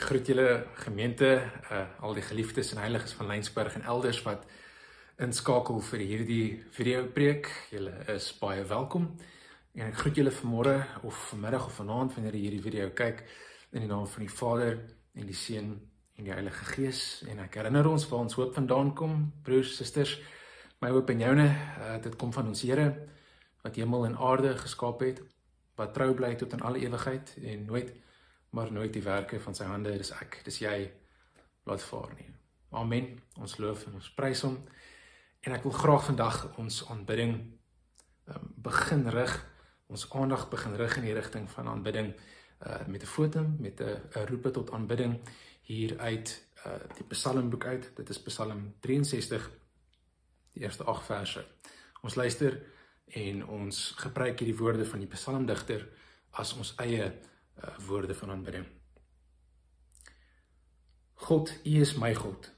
groet julle gemeente, al die geliefdes en heiliges van Lensburg en elders wat inskakel vir hierdie video preek. Julle is baie welkom en ek groet julle vanmôre of vanmiddag of vanaand wanneer jy hierdie video kyk in die naam van die Vader en die Seun en die Heilige Gees. En ek herinner ons waar ons hoop vandaan kom, broers, susters. My hoop en joune, dit kom van ons Here wat hemel en aarde geskaap het, wat trou bly tot in alle ewigheid en nooit die werke van sy hande, dis ek, dis jy, laat vaar nie. Amen, ons loof en ons prys hom, en ek wil graag vandag ons aanbidding begin rig, ons aandag begin rig in die rigting van aanbidding, met 'n foto, met 'n roepe tot aanbidding, hier uit die Psalmboek uit, dit is Psalm 63, die eerste 8 verse. Ons luister en ons gebruik hierdie woorde van die psalmdigter as ons eie woorde van aanbidding. God, U is my God.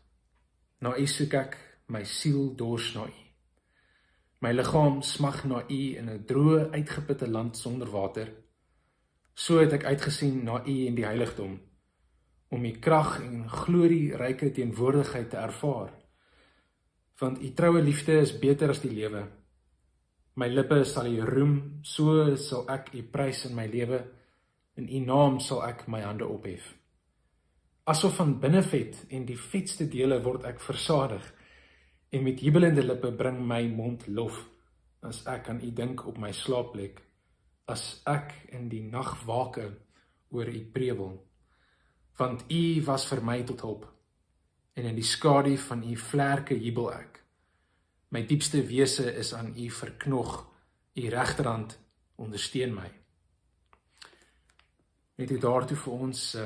Na U soek ek, my siel dors na U. My liggaam smag na U in 'n droë, uitgeputte land sonder water. So het ek uitgesien na U in die heiligdom, om U krag en glorieryke teenwoordigheid te ervaar. Want U troue liefde is beter as die lewe. My lippe sal U roem, so sal ek U prys in my lewe. In U naam sal ek my hande ophef. Asof van binnevet en die vetste dele word ek versadig, en met jubelende lippe bring my mond lof, as ek aan U dink op my slaapplek, as ek in die nag wake oor U prewel. Want U was vir my tot hulp, en in die skadu van U vlerke jubel ek. My diepste wese is aan U verknog, U regterhand ondersteun my. Net U daartoe vir ons,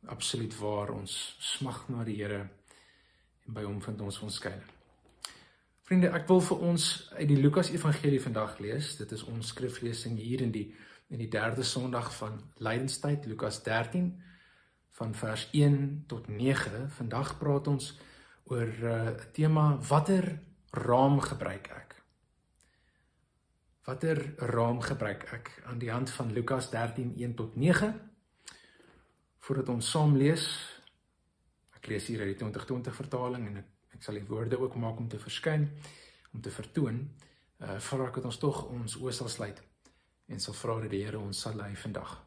absoluut waar, ons smag na die Here, en by hom vind ons skuil. Vriende, ek wil vir ons uit die Lukas Evangelie vandag lees, dit is ons skriflesing hier in die derde Sondag van Lydenstyd, Lukas 13, van vers 1 tot 9. Vandag praat ons oor 'n tema, watter raam gebruik ek? Watter raam gebruik ek? Aan die hand van Lukas 13, 1 tot 9. Voordat ons saam lees, ek lees hier uit die 2020 vertaling en ek sal die woorde ook maak om te verskyn, om te vertoon, vra ek dat ons tog ons oë sal sluit en sal vra dat die Here ons sal lei vandag.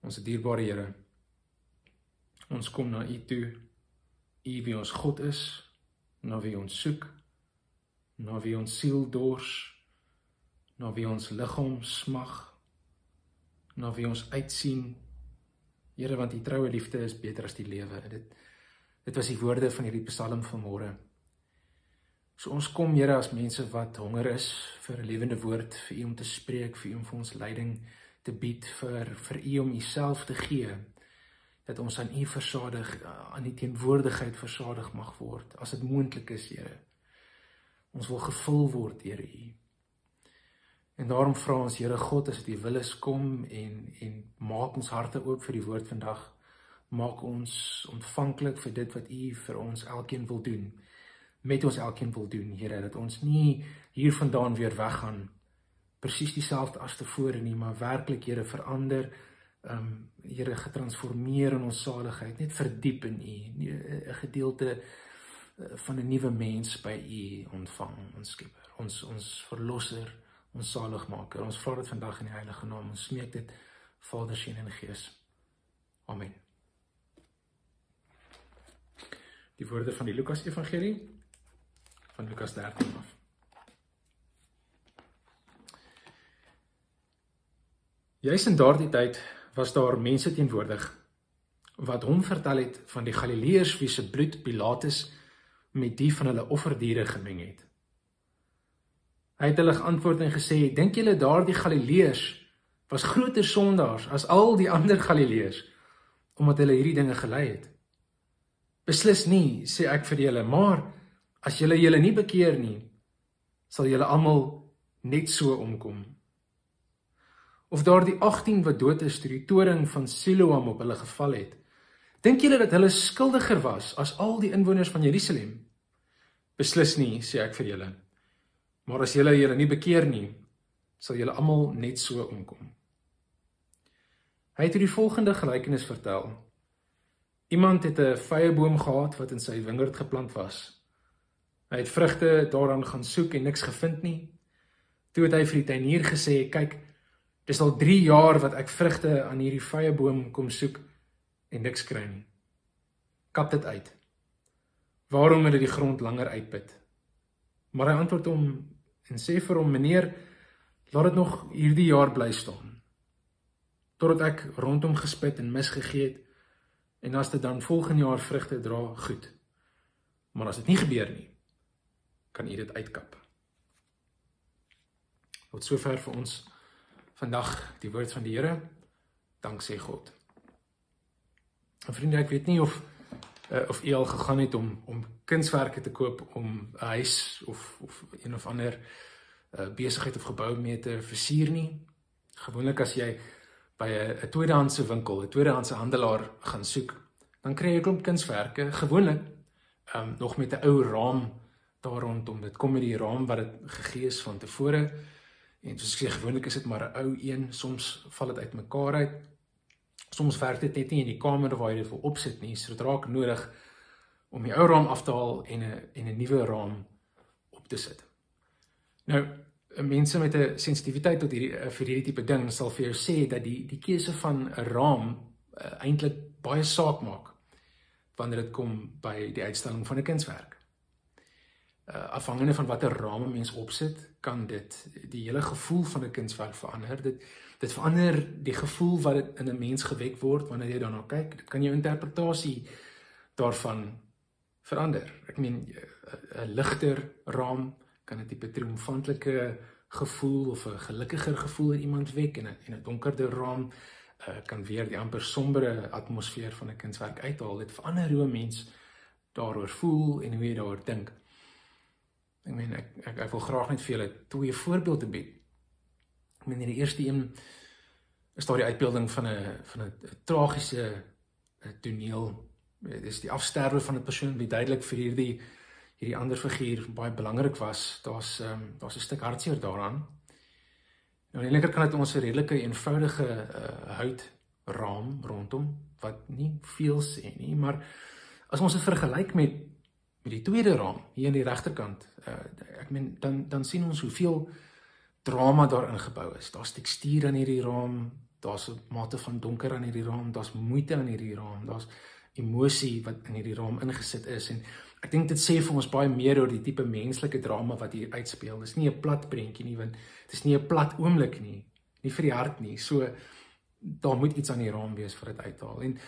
Ons dierbare Here, ons kom na U toe, U wie ons God is, na wie ons soek, na wie ons siel dors, na wie ons liggaam smag, na wie ons uitsien. Here, want U troue liefde is beter as die lewe. Dit was die woorde van hierdie Psalm vanmôre. So ons kom, Here, as mense wat honger is vir 'n lewende woord, vir U om te spreek, vir U om vir ons leiding te bied, vir U om Uself te gee, dat ons aan U versadig, aan die teenwoordigheid versadig mag word, as dit moontlik is, Here. Ons wil gevul word deur U. En daarom vra ons, Here God, as dit U wil is, kom en maak ons harte oop vir die woord vandag. Maak ons ontvanklik vir dit wat U vir ons elkeen wil doen, met ons elkeen wil doen, Here, dat ons nie hier vandaan weer weggaan, presies dieselfde as tevore nie, maar werklik, Here, verander, Here, getransformeer in ons saligheid, net verdiep in U, 'n gedeelte van 'n nuwe mens by U ontvang, ons Skepper, ons verlosser, ons zaligmaker. Ons vra dit vandag in die heilige naam, ons smeek dit, Vader, Seun en Gees. Amen. Die woorde van die Lukas Evangelie, van Lukas 13 af. Juis in daardie tyd was daar mense teenwoordig, wat hom vertel het van die Galileërs wie se bloed Pilatus met die van hulle offerdiere gemeng het. Hy het hulle geantwoord en gesê, dink julle daardie Galileërs was groter sondaars as al die ander Galileërs, omdat hulle hierdie dinge gelei het? Beslis nie, sê ek vir julle, maar as julle nie bekeer nie, sal julle almal net so omkom. Of daardie 18 wat dood is toe die toring van Siloam op hulle geval het, dink julle dat hulle skuldiger was as al die inwoners van Jerusalem? Beslis nie, sê ek vir julle. Maar as julle nie bekeer nie, sal julle almal net so omkom. Hy het die volgende gelykenis vertel. Iemand het 'n vyeboom gehad wat in sy wingerd geplant was. Hy het vrugte daaraan gaan soek en niks gevind nie. Toe het hy vir die tuinier gesê, kyk, dis al 3 jaar wat ek vrugte aan hierdie vyeboom kom soek en niks kry nie. Kap dit uit. Waarom moet dit die grond langer uitput? Maar hy antwoord hom en sê vir hom, meneer, laat dit nog hierdie jaar bly staan. Totdat ek rondom gespit en misgegee het, en as dit dan volgende jaar vrugte dra, goed. Maar as dit nie gebeur nie, kan u dit uitkap. Tot sover vir ons vandag die woord van die Here. Dank sê God. En vriende, ek weet nie of u al gegaan het om kunswerke te koop om 'n huis of een of ander besigheid of gebou mee te versier nie. Gewoonlik as jy by 'n tweedehandse winkel, 'n tweedehandse handelaar gaan soek, dan kry jy 'n klomp kunswerke, gewoonlik nog met 'n ou raam daar rondom. Dit kom met die raam wat dit gegee is van tevore. En soos ek sê, gewoonlik is dit maar 'n ou een, soms val dit uitmekaar uit. Soms werk dit net nie in die kamer waar jy dit wil opsit nie, so dit raak nodig om die ou raam af te haal en 'n nuwe raam op te sit. Nou, mense met 'n sensitiwiteit tot vir hierdie tipe ding sal vir jou sê dat die keuse van 'n raam eintlik baie saak maak wanneer dit kom by die uitstalling van 'n kunswerk. Afhangende van watter raam 'n mens opsit, kan dit die hele gevoel van 'n kunswerk verander. Dit verander die gevoel wat dit in 'n mens gewek word wanneer jy daarna kyk. Dit kan jou interpretasie daarvan verander. Ek meen, 'n ligter raam kan 'n tipe triomfantelike gevoel of 'n gelukkiger gevoel in iemand wek, en 'n donkerder raam kan weer die amper sombere atmosfeer van 'n kunswerk uithaal. Dit verander hoe 'n mens daaroor voel en hoe jy daaroor dink. Ek meen, ek wil graag net vir julle 2 voorbeelde bied. Ek meen, die eerste een is daar die uitbeelding van 'n tragiese toneel. Dit is die afsterwe van 'n persoon wie duidelik vir hierdie ander figuur baie belangrik was. Daar's 'n stuk hartseer daaraan. Nou, aan die linkerkant het ons 'n redelike eenvoudige houtraam rondom, wat nie veel sê nie, maar as ons dit vergelyk met die tweede raam, hier aan die regterkant, ek meen, dan sien ons hoeveel drama daarin gebou is. Daar's tekstuur aan hierdie raam, daar's 'n mate van donker aan hierdie raam, daar's moeite aan hierdie raam, daar's emosie wat in hierdie raam ingesit is, en ek dink dit sê vir ons baie meer oor die tipe menslike drama wat hier uitspeel. Dis nie 'n plat prentjie nie, want dit is nie 'n plat oomblik nie vir die hart nie, so daar moet iets aan die raam wees vir dit uithaal. En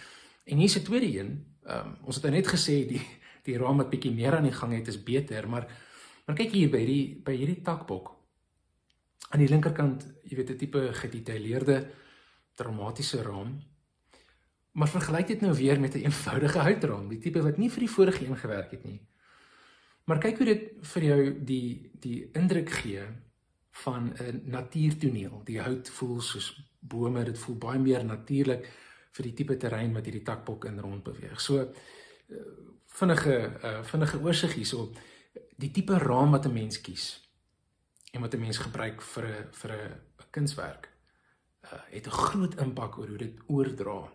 hier is 'n tweede een, ons het net gesê die raam wat bietjie meer aan die gang het is beter, maar kyk hier by hierdie takbok. Aan die linkerkant, jy weet, 'n tipe gedetailleerde, dramatiese raam. Maar vergelyk dit nou weer met 'n eenvoudige houtraam, die tipe wat nie vir die vorige een gewerk het nie. Maar kyk hoe dit vir jou die indruk gee van 'n natuurtoneel. Die hout voel soos bome, dit voel baie meer natuurlik vir die tipe terrein wat hierdie takbok in rond beweeg. So, vinnige oorsig hierso, die tipe raam wat 'n mens kies en wat 'n mens gebruik vir 'n kunswerk, het 'n groot impak oor hoe dit oordra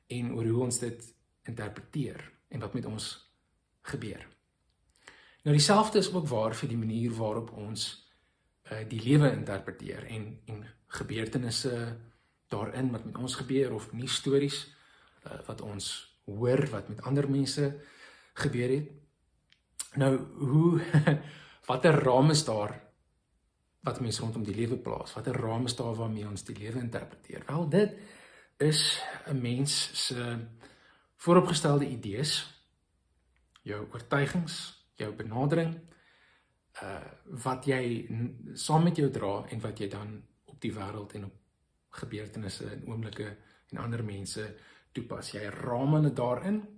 en oor hoe ons dit interpreteer en wat met ons gebeur. Nou, dieselfde is ook waar vir die manier waarop ons die lewe interpreteer en gebeurtenisse daarin wat met ons gebeur, of nie stories wat ons hoor wat met ander mense gebeur het. Nou, watter raam is daar wat mense rondom die lewe plaas? Watter raam is daar waarmee ons die lewe interpreteer? Wel, dit is 'n mens se vooropgestelde idees, jou oortuigings, jou benadering, wat jy saam met jou dra en wat jy dan op die wêreld en op gebeurtenisse en oomblikke en ander mense toepas. Jy raam hulle daarin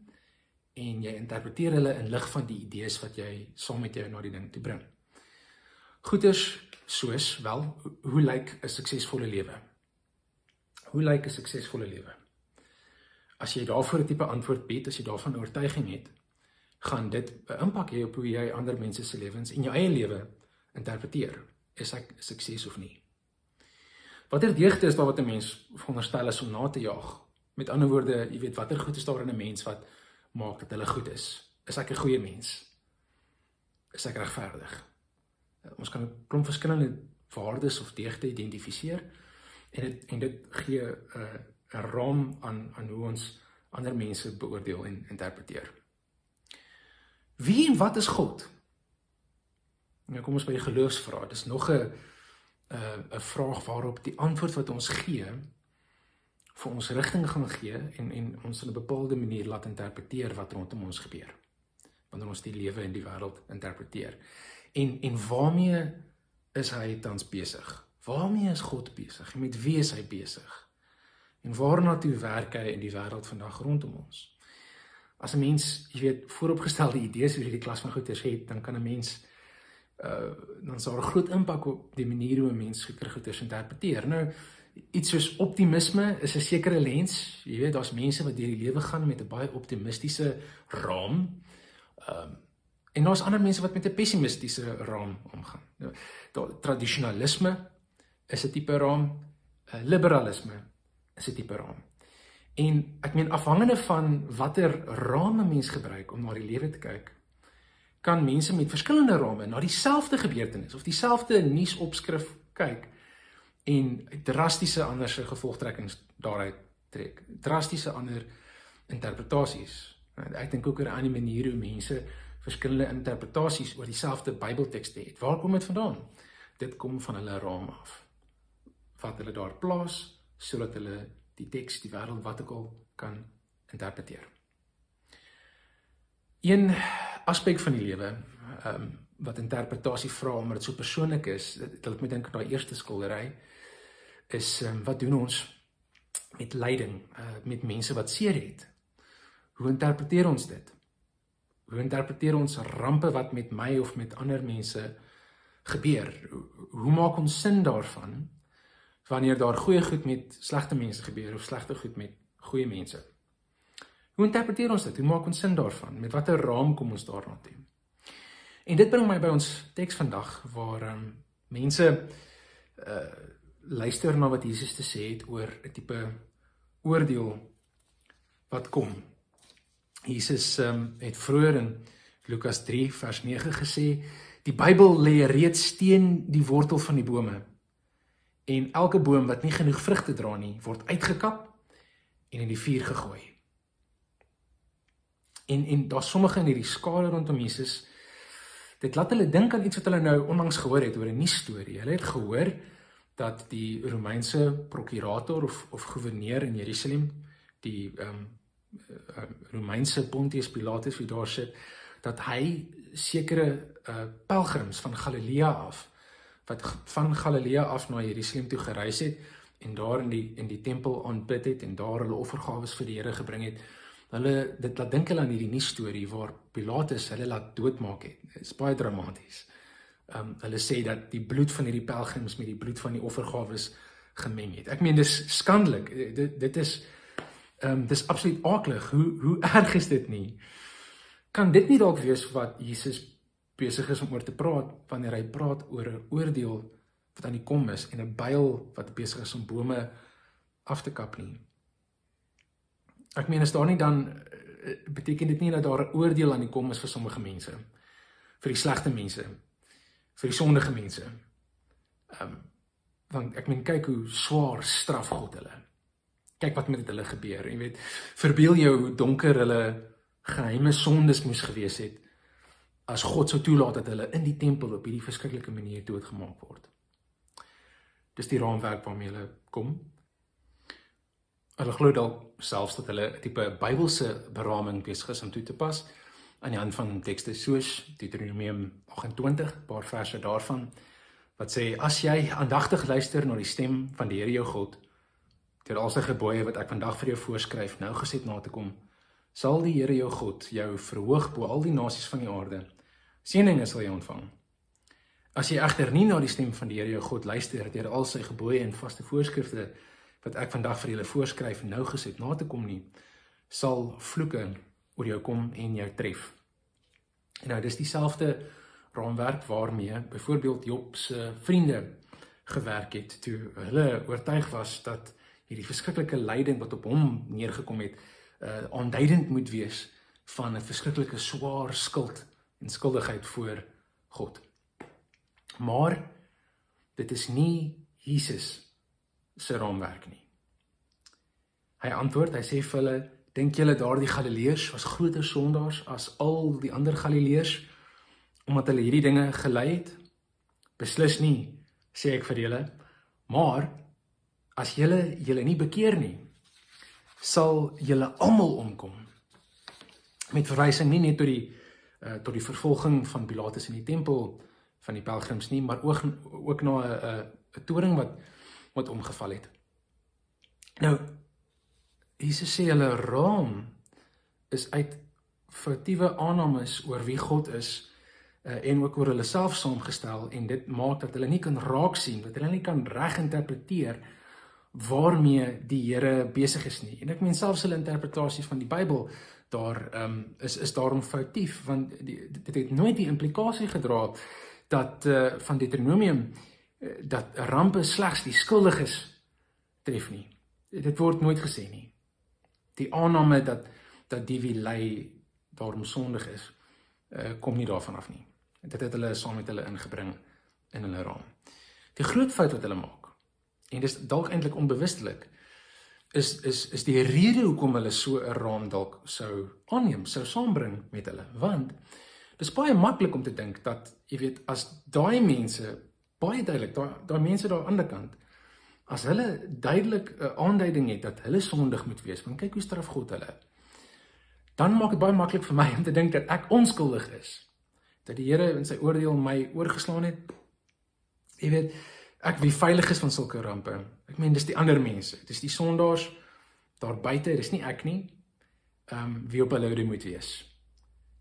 en jy interpreteer hulle in lig van die idees wat jy saam met jou na die ding toe bring. Goeders soos, wel, hoe lyk 'n suksesvolle lewe? Hoe lyk 'n suksesvolle lewe? As jy daarvoor 'n tipe antwoord bied, as jy daarvan oortuiging het, gaan dit 'n impak hê op hoe jy ander mense se lewens en jou eie lewe interpreteer. Is ek sukses of nie? Watter deugde is daar wat 'n mens veronderstel is om na te jaag? Met ander woorde, jy weet, watter goed is daar in 'n mens wat maak dat hulle goed is? Is ek 'n goeie mens? Is ek regverdig? Ons kan 'n klomp verskillende waardes of deugde identifiseer en dit gee 'n raam aan hoe ons ander mense beoordeel en interpreteer. Wie en wat is God? Nou kom ons by die geloofsvraag. Dis nog 'n vraag waarop die antwoord wat ons gee vir ons rigting gaan gee en ons in 'n bepaalde manier laat interpreteer wat rondom ons gebeur. Wanneer ons die lewe en die wêreld interpreteer. En waarmee is hy tans besig? Waarmee is God besig? En met wie is hy besig? En waarna toe werk hy in die wêreld vandag rondom ons? As 'n mens, jy weet, vooropgestelde idees oor hierdie klas van goeters het, dan kan 'n mens dan is daar 'n groot impak op die manier hoe 'n mens goeters interpreteer. Nou, iets soos optimisme is 'n sekere lens. Jy weet, daar's mense wat deur die lewe gaan met 'n baie optimistiese raam. En daar's ander mense wat met 'n pessimistiese raam omgaan. Tradisionalisme is 'n tipe raam, liberalisme is 'n tipe raam. En ek meen, afhangende van watter raam 'n mens gebruik om na die lewe te kyk, kan mense met verskillende rame na dieselfde gebeurtenis of dieselfde nuusopskrif kyk en drastiese ander gevolgtrekkings daaruit trek. Drastiese ander interpretasies. Ek dink ook oor 'n ander manier hoe mense verskillende interpretasies oor dieselfde Bybeltekste het. Waar kom dit vandaan? Dit kom van hulle raam af. Wat hulle daar plaas, sodat hulle die teks, die wêreld, wat ook al kan interpreteer. Een aspek van die lewe, wat interpretasie vra, omdat dit so persoonlik is, dat ek moet dink aan daai eerste skildery, is, wat doen ons met lyding, met mense wat seer het? Hoe interpreteer ons dit? Hoe interpreteer ons rampe wat met my of met ander mense gebeur? Hoe maak ons sin daarvan, wanneer daar goeie goed met slegte mense gebeur, of slegte goed met goeie mense? Hoe interpreteer ons dit? Hoe maak ons sin daarvan? Met watter raam kom ons daarna toe? En dit bring my by ons teks vandag, waar mense luister na wat Jesus te sê het oor 'n tipe oordeel wat kom. Jesus het vroeër in Lukas 3 vers 9 gesê, die Bybel lê reeds teen die wortel van die bome, en elke boom wat nie genoeg vrugte dra nie, word uitgekap en in die vuur gegooi. En daar sommige in hierdie skare rondom Jesus, dit laat hulle dink aan iets wat hulle nou onlangs gehoor het oor 'n nuusstorie. Hulle het gehoor dat die Romeinse prokurator of gouverneur in Jerusalem, die Romeinse Pontius Pilatus wie daar sit, dat hy sekere pelgrims van Galilea af, wat van Galilea af na Jerusalem toe gereis het, en daar in die tempel aanbid het, en daar hulle offergawes vir die Here gebring het. Dit laat dink hulle aan hierdie nuusstorie waar Pilatus hulle laat doodmaak het. Dit is baie dramaties. Hulle sê dat die bloed van hierdie pelgrims met die bloed van die offergawes gemeng het. Ek meen, dis skandelik. Dit is absoluut aaklig. Hoe erg is dit nie? Kan dit nie dalk wees wat Jesus besig is om oor te praat, wanneer hy praat oor 'n oordeel wat aan die kom is, en 'n byl wat besig is om bome af te kap nie? Ek meen, is daar nie dan, beteken dit nie dat daar 'n oordeel aan die kom is vir sommige mense, vir die slegte mense, vir die sondige mense? Want ek meen, kyk hoe swaar straf God hulle. Kyk wat met hulle gebeur. Jy weet, verbeel jou hoe donker hulle geheime sondes moes gewees het, as God sou toelaat dat hulle in die tempel op hierdie verskriklike manier doodgemaak word. Dis die raamwerk waarmee hulle kom. Hulle glo dalk selfs dat hulle 'n tipe Bybelse beraming besig is om toe te pas, aan die hand van tekste soos Deuteronomium 28, 'n paar verse daarvan, wat sê, as jy aandagtig luister na die stem van die Here jou God, deur al sy gebooie wat ek vandag vir jou voorskryf, nougeset na te kom, sal die Here jou God jou verhoog bo al die nasies van die aarde. Seëninge sal jy ontvang. As jy egter nie na die stem van die Here jou God luister, deur al sy gebooie en vaste voorskrifte wat ek vandag vir julle voorskryf nougeset na te kom nie, sal vloeke oor jou kom en jou tref. En nou, dis dieselfde raamwerk waarmee byvoorbeeld Job se vriende gewerk het, toe hulle oortuig was dat hierdie verskriklike lyding wat op hom neergekom het, aanduidend moet wees van 'n verskriklike swaar skuld en skuldigheid voor God. Maar dit is nie Jesus se raamwerk nie. Hy antwoord, hy sê vir hulle, dink julle daardie Galileërs was groter sondaars as al die ander Galileërs, omdat hulle hierdie dinge gelei het? Beslis nie, sê ek vir julle, maar as julle nie bekeer nie, sal julle almal omkom. Met verwysing nie net tot die vervolging van Pilatus in die tempel van die pelgrims nie, maar ook na 'n toring wat omgeval het. Nou, Jesus sê hulle raam is uit foutiewe aannames oor wie God is, en ook oor hulle self saamgestel, en dit maak dat hulle nie kan raak sien, dat hulle nie kan reg interpreteer waarmee die Here besig is nie. En ek meen selfs hulle interpretasie van die Bybel daar is daarom foutief, want dit het nooit die implikasie gedra dat van Deuteronomium dat rampe slegs die skuldiges tref nie. Dit word nooit gesê nie. Die aanname dat die wie ly daarom sondig is, kom nie daarvan af nie. Dit het hulle saam met hulle ingebring in hulle raam. Die groot fout wat hulle maak, en dis dalk eintlik onbewustelik, is die rede hoekom hulle so 'n raam dalk sou aanneem, sou saambring met hulle. Want dis baie maklik om te dink dat, jy weet, as daai mense, baie duidelik, daai mense daar aan die ander kant, as hulle duidelik 'n aanduiding het dat hulle sondig moet wees, want kyk hoe straf God hulle, dan maak dit baie maklik vir my om te dink dat ek onskuldig is, dat die Here in sy oordeel my oorgeslaan het. Jy weet, ek wie veilig is van sulke rampe. Ek meen, dis die ander mense, dis die sondaars daar buite, dis nie ek nie, wie op hulle hoede moet wees.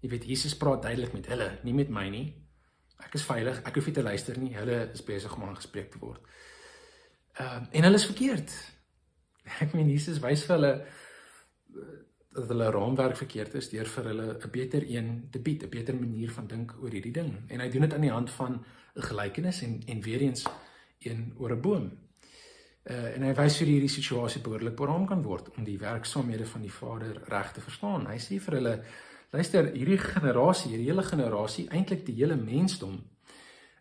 Jy weet, Jesus praat duidelik met hulle, nie met my nie. Ek is veilig, ek hoef nie te luister nie, hulle is besig om aangespreek te word. En hulle is verkeerd. Ek meen, Jesus wys vir hulle dat hulle raamwerk verkeerd is, deur vir hulle 'n beter een te bied, 'n beter manier van dink oor hierdie ding. En hy doen dit aan die hand van 'n gelykenis en weer eens een oor 'n boom. En hy wys hoe hierdie situasie behoorlik beraam kan word om die werksaamhede van die Vader reg te verstaan. Hy sê vir hulle, luister, hierdie hele generasie, eintlik die hele mensdom,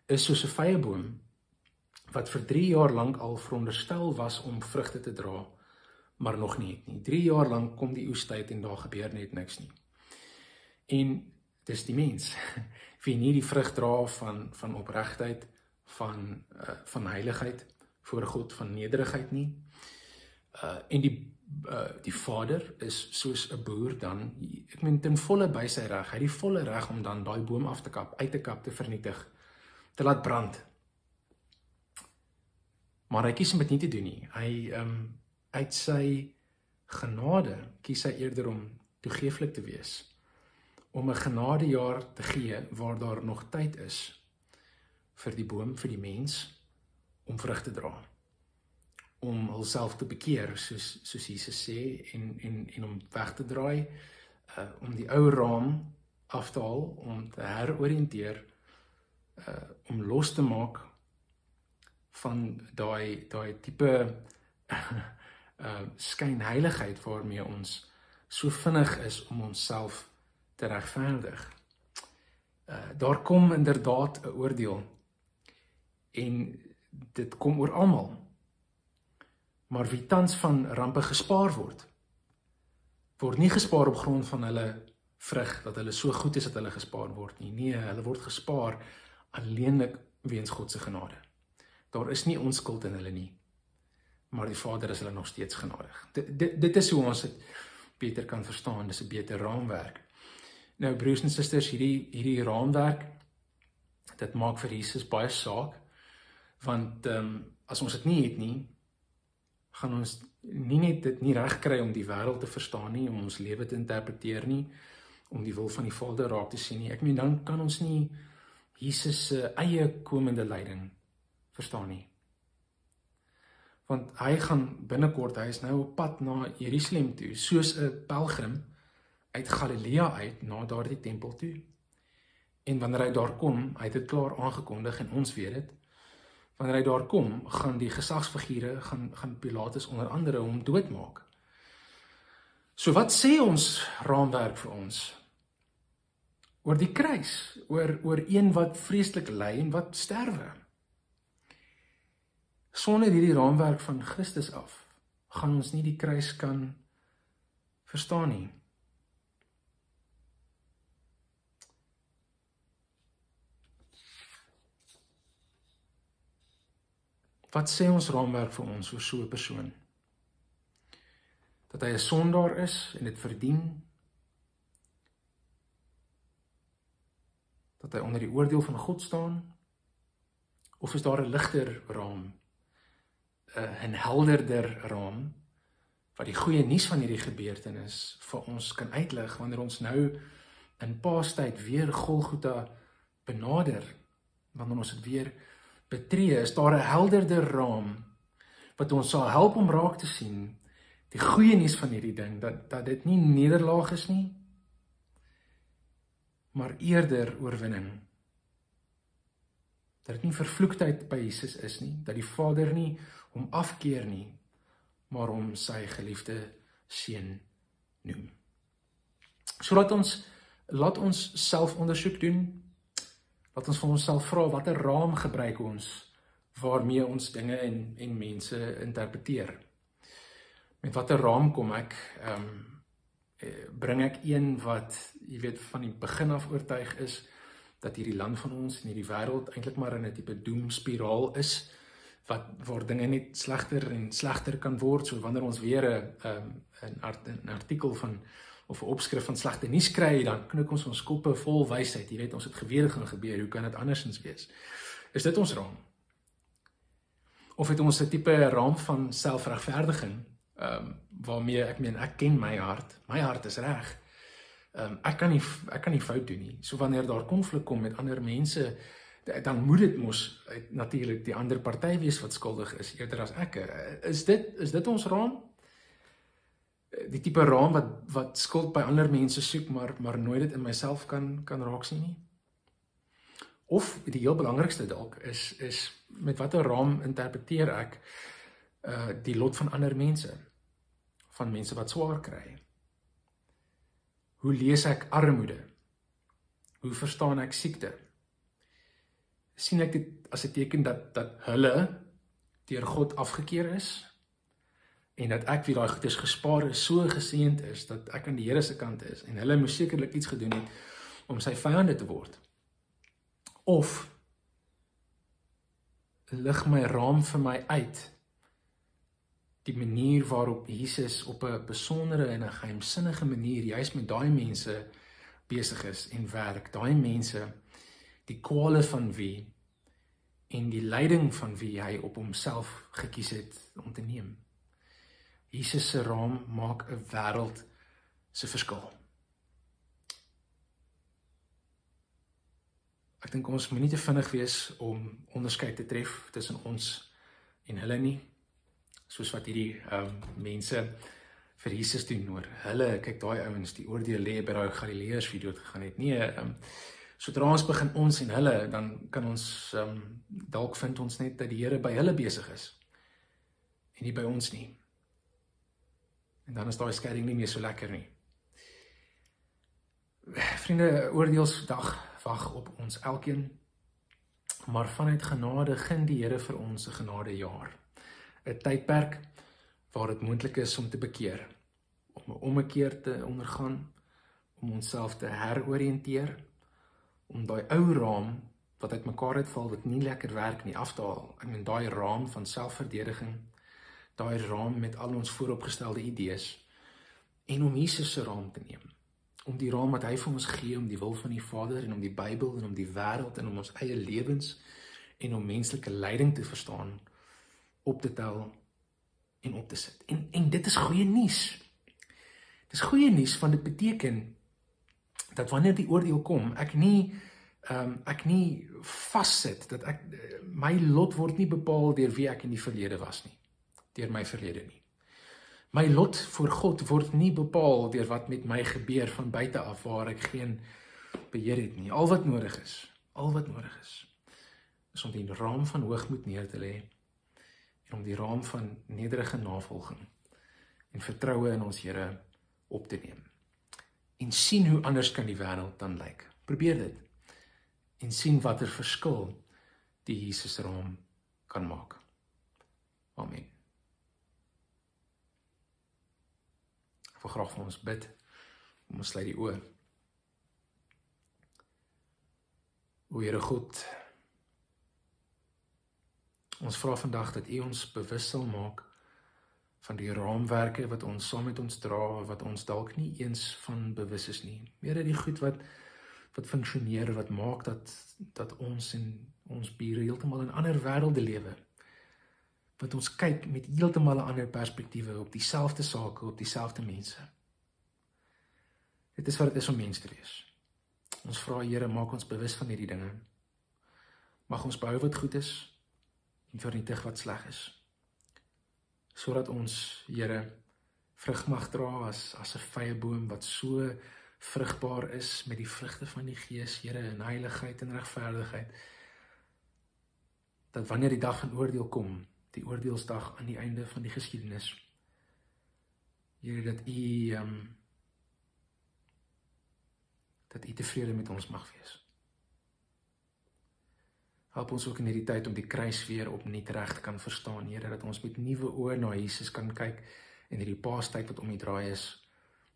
is soos 'n vyeboom wat vir 3 jaar lank al veronderstel was om vrugte te dra, maar nog nie het nie. 3 jaar lank kom die oestyd en daar gebeur net niks nie. En dis die mens, wie nie die vrug dra van opregtheid, van heiligheid voor God, van nederigheid nie. En die Vader is soos 'n boer dan, ek meen ten volle by sy reg, hy het die volle reg om dan daai boom af te kap, uit te kap, te vernietig, te laat brand. Maar hy kies om dit nie te doen nie. Hy uit sy genade kies hy eerder om toegeeflik te wees, om 'n genadejaar te gee waar daar nog tyd is vir die boom, vir die mens, om vrug te dra, om hulself te bekeer, soos Jesus sê, en om weg te draai, om die ou raam af te haal, om te heroriënteer, om los te maak van daai tipe skynheiligheid waarmee ons so vinnig is om onsself te regverdig. Daar kom inderdaad 'n oordeel, en dit kom oor almal. Maar wie tans van rampe gespaar word nie gespaar op grond van hulle vrug, dat hulle so goed is dat hulle gespaar word nie. Nee, hulle word gespaar alleenlik weens God se genade. Daar is nie onskuld in hulle nie, maar die Vader is hulle nog steeds genadig. Dit is hoe ons dit beter kan verstaan, dis 'n beter raamwerk. Nou broers en susters, hierdie raamwerk, dit maak vir Jesus baie saak, want as ons dit nie het nie, gaan ons nie net dit nie reg kry om die wêreld te verstaan nie, om ons lewe te interpreteer nie, om die wil van die Vader raak te sien nie. Ek meen, dan kan ons nie Jesus se eie komende lyding verstaan nie. Want hy gaan binnekort, hy is nou op pad na Jerusalem toe, soos 'n pelgrim uit Galilea uit, na daardie tempel toe. En wanneer hy daar kom, hy het dit klaar aangekondig en ons weet dit, wanneer hy daar kom, gaan die gesagsfigure, gaan Pilatus onder andere hom doodmaak. So wat sê ons raamwerk vir ons? Oor die kruis, oor een wat vreeslik ly en wat sterwe. Sonder hierdie raamwerk van Christus af, gaan ons nie die kruis kan verstaan nie. Wat sê ons raamwerk vir ons oor so 'n persoon? Dat hy 'n sondaar is en dit verdien. Dat hy onder die oordeel van God staan? Of is daar 'n ligter raam, 'n helderder raam, wat die goeie nuus van hierdie gebeurtenis vir ons kan uitlig, wanneer ons nou in Paastyd weer Golgotha benader, wanneer ons dit weer betree, is daar 'n helderder raam, wat ons sal help om raak te sien, die goeie nuus van hierdie ding, dat dit nie nederlaag is nie, maar eerder oorwinning. Dat dit nie vervloektheid by Jesus is nie, dat die Vader nie hom afkeer nie, maar hom sy geliefde seun noem. So laat ons selfondersoek doen, laat ons vir onsself vra, watter raam gebruik ons, waarmee ons dinge en mense interpreteer. Met watter raam kom ek, bring ek een wat, jy weet, van die begin af oortuig is, dat hierdie land van ons en hierdie wêreld eintlik maar in 'n tipe doemspiraal is, waar dinge net slegter en slegter kan word, so wanneer ons weer 'n artikel van, of 'n opskrif van slegte nuus kry, dan knik ons koppe vol wysheid, jy weet, ons het geweet gaan gebeur, hoe kan dit andersins wees? Is dit ons raam? Of het ons 'n tipe raam van selfregverdiging, waarmee ek ken my hart is reg, ek kan nie fout doen nie, so wanneer daar konflik kom met ander mense, dan moet dit mos natuurlik die ander party wees wat skuldig is, eerder as ek. Is dit ons raam? Die tipe raam wat skuld by ander mense soek, maar nooit dit in myself kan raak sien nie? Of die heel belangrikste dalk is met watter raam interpreteer ek die lot van ander mense, van mense wat swaar kry? Hoe lees ek armoede? Hoe verstaan ek siekte? Sien ek dit as 'n teken dat hulle deur God afgekeer is, en dat ek wie daai goedes gespaar is, so geseënd is, dat ek aan die Here se kant is, en hulle moes sekerlik iets gedoen het om sy vyande te word? Of lig my raam vir my uit die manier waarop Jesus op 'n besondere en 'n geheimsinnige manier juist met daai mense besig is en werk, daai mense, die kwale van wie en die lyding van wie hy op homself gekies het om te neem. Jesus se raam maak 'n wêreld se verskil. Ek dink ons moet nie te vinnig wees om onderskeid te tref tussen ons en hulle nie, soos wat hierdie mense vir Jesus doen oor hulle, kyk daai ouens, die oordeel lê by daai Galileërs wie dood gegaan het. Nee, sodra ons begin ons en hulle, dan kan ons, dalk vind ons net dat die Here by hulle besig is, en nie by ons nie. En dan is daai skeiding nie meer so lekker nie. Vriende, oordeelsdag wag op ons elkeen, maar vanuit genade gun die Here vir ons 'n genadejaar. 'n tydperk waar dit moontlik is om te bekeer, om 'n ommekeer te ondergaan, om onsself te heroriënteer, om daai ou raam wat uit mekaar uitval, wat nie lekker werk nie, af te haal. Ek meen daai raam van selfverdediging, daai raam met al ons vooropgestelde idees, en om Jesus se raam te neem, om die raam wat hy vir ons gee, om die wil van die Vader, en om die Bybel, en om die wêreld, en om ons eie lewens, en om menslike lyding te verstaan, op te tel en op te sit. En dit is goeie nuus. Dit is goeie nuus, want dit beteken dat wanneer die oordeel kom, ek nie vassit, dat my lot word nie bepaal deur wie ek in die verlede was nie, deur my verlede nie. My lot voor God word nie bepaal deur wat met my gebeur van buite af, waar ek geen beheer het nie. Al wat nodig is, is om die raam van hoogmoed neer te lê en om die raam van nederige navolging en vertroue in ons Here op te neem. En sien hoe anders kan die wêreld dan lyk. Probeer dit. En sien watter verskil die Jesus raam kan maak. Amen. Ek wil graag vir ons bid. Ons sluit die oë. O Here God, ons vra vandag dat U ons bewus sal maak van die raamwerke wat ons saam met ons dra, wat ons dalk nie eens van bewus is nie. Here, die goed wat funksioneer, wat maak dat ons en ons bure heeltemal in ander wêrelde lewe. Wat ons kyk met heeltemal 'n ander perspektiewe op dieselfde sake, op dieselfde mense. Dit is wat dit is om mens te wees. Ons vra Here, maak ons bewus van hierdie dinge. Mag ons behou wat goed is en vernietig wat sleg is. Sodat ons, Here, vrug mag dra as 'n vyeboom wat so vrugbaar is met die vrugte van die Gees, Here, in heiligheid en regverdigheid. Dat wanneer die dag van oordeel kom, die oordeelsdag aan die einde van die geskiedenis, Here, dat U tevrede met ons mag wees. Help ons ook in hierdie tyd om die kruis weer opnuut reg te kan verstaan, Here, dat ons met nuwe oë na Jesus kan kyk en hierdie paastyd wat om die draai is,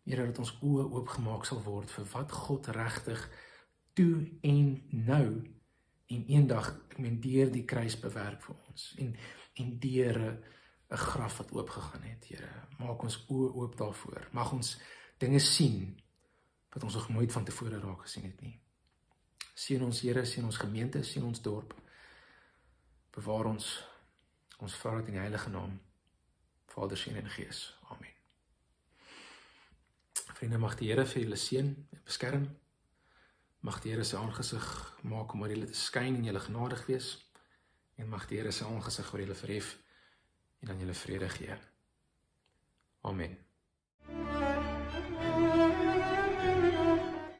Here, dat ons oë oopgemaak sal word vir wat God regtig toe en nou en eendag, deur die kruis bewerk vir ons en deur 'n graf wat oopgegaan het, Here. Maak ons oë oop daarvoor. Mag ons dinge sien wat ons nog nooit van tevore raak gesien het nie. Seën ons, Here, seën ons gemeente, seën ons dorp. Bewaar ons vra dit in die heilige naam, Vader, Seun en Gees. Amen. Vriende, mag die Here vir julle seën en beskerm. Mag die Here sy aangesig maak om oor julle te skyn en julle genadig wees. En mag die Here sy aangesig oor julle verhef en aan julle vrede gee. Amen.